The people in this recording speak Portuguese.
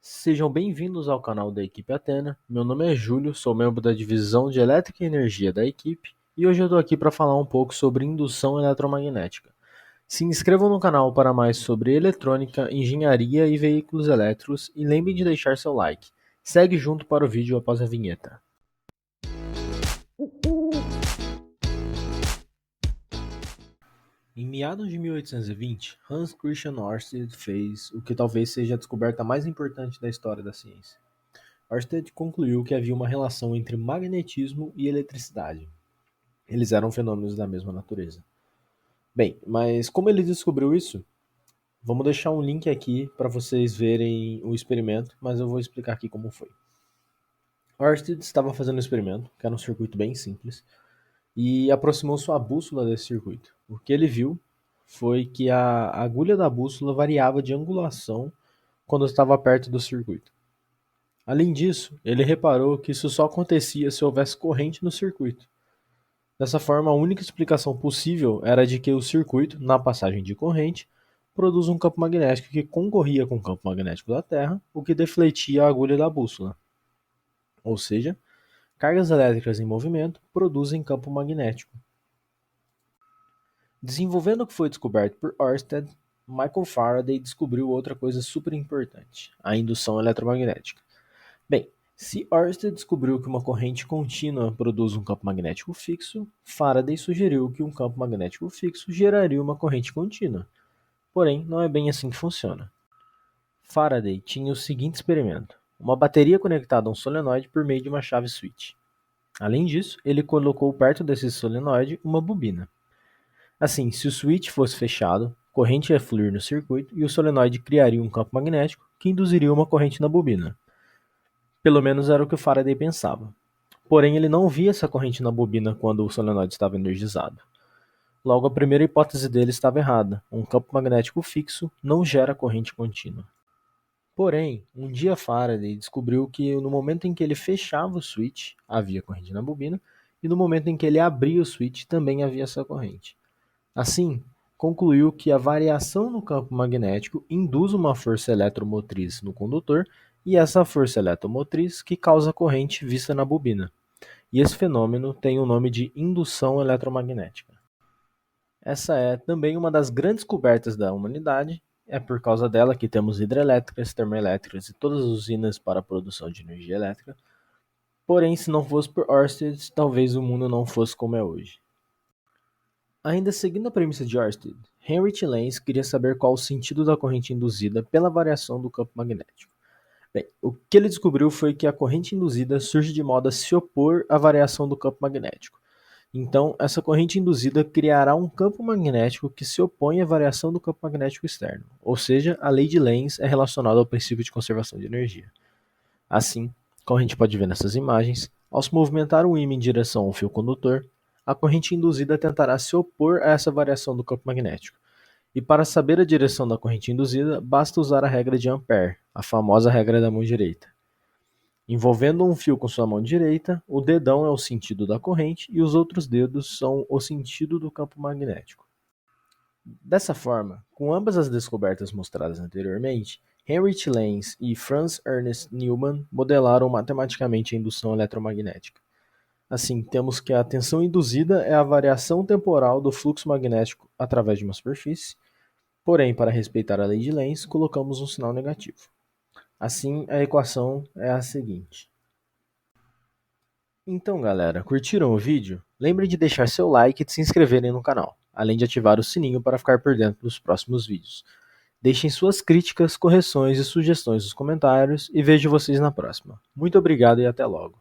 Sejam bem-vindos ao canal da equipe Athena. Meu nome é Júlio, sou membro da divisão de Elétrica e Energia da equipe e hoje eu estou aqui para falar um pouco sobre indução eletromagnética. Se inscrevam no canal para mais sobre eletrônica, engenharia e veículos elétricos e lembrem de deixar seu like. Segue junto para o vídeo após a vinheta. Em meados de 1820, Hans Christian Ørsted fez o que talvez seja a descoberta mais importante da história da ciência. Ørsted concluiu que havia uma relação entre magnetismo e eletricidade. Eles eram fenômenos da mesma natureza. Bem, mas como ele descobriu isso? Vamos deixar um link aqui para vocês verem o experimento, mas eu vou explicar aqui como foi. Ørsted estava fazendo um experimento, que era um circuito bem simples, e aproximou sua bússola desse circuito. O que ele viu foi que a agulha da bússola variava de angulação quando estava perto do circuito. Além disso, ele reparou que isso só acontecia se houvesse corrente no circuito. Dessa forma, a única explicação possível era de que o circuito, na passagem de corrente, produz um campo magnético que concorria com o campo magnético da Terra, o que defletia a agulha da bússola. Ou seja, cargas elétricas em movimento produzem campo magnético. Desenvolvendo o que foi descoberto por Ørsted, Michael Faraday descobriu outra coisa super importante, a indução eletromagnética. Bem, se Ørsted descobriu que uma corrente contínua produz um campo magnético fixo, Faraday sugeriu que um campo magnético fixo geraria uma corrente contínua. Porém, não é bem assim que funciona. Faraday tinha o seguinte experimento: uma bateria conectada a um solenoide por meio de uma chave switch. Além disso, ele colocou perto desse solenoide uma bobina. Assim, se o switch fosse fechado, corrente ia fluir no circuito e o solenoide criaria um campo magnético que induziria uma corrente na bobina. Pelo menos era o que o Faraday pensava. Porém, ele não via essa corrente na bobina quando o solenoide estava energizado. Logo, a primeira hipótese dele estava errada. Um campo magnético fixo não gera corrente contínua. Porém, um dia Faraday descobriu que no momento em que ele fechava o switch, havia corrente na bobina, e no momento em que ele abria o switch, também havia essa corrente. Assim, concluiu que a variação no campo magnético induz uma força eletromotriz no condutor e essa força eletromotriz que causa a corrente vista na bobina. E esse fenômeno tem o nome de indução eletromagnética. Essa é também uma das grandes descobertas da humanidade. É por causa dela que temos hidrelétricas, termoelétricas e todas as usinas para a produção de energia elétrica. Porém, se não fosse por Ørsted, talvez o mundo não fosse como é hoje. Ainda seguindo a premissa de Ørsted, Heinrich Lenz queria saber qual o sentido da corrente induzida pela variação do campo magnético. Bem, o que ele descobriu foi que a corrente induzida surge de modo a se opor à variação do campo magnético. Então, essa corrente induzida criará um campo magnético que se opõe à variação do campo magnético externo, ou seja, a lei de Lenz é relacionada ao princípio de conservação de energia. Assim, como a gente pode ver nessas imagens, ao se movimentar um ímã em direção ao fio condutor, a corrente induzida tentará se opor a essa variação do campo magnético. E para saber a direção da corrente induzida, basta usar a regra de Ampère, a famosa regra da mão direita. Envolvendo um fio com sua mão direita, o dedão é o sentido da corrente e os outros dedos são o sentido do campo magnético. Dessa forma, com ambas as descobertas mostradas anteriormente, Heinrich Lenz e Franz Ernst Neumann modelaram matematicamente a indução eletromagnética. Assim, temos que a tensão induzida é a variação temporal do fluxo magnético através de uma superfície, porém, para respeitar a lei de Lenz, colocamos um sinal negativo. Assim, a equação é a seguinte. Então, galera, curtiram o vídeo? Lembrem de deixar seu like e de se inscreverem no canal, além de ativar o sininho para ficar por dentro dos próximos vídeos. Deixem suas críticas, correções e sugestões nos comentários e vejo vocês na próxima. Muito obrigado e até logo.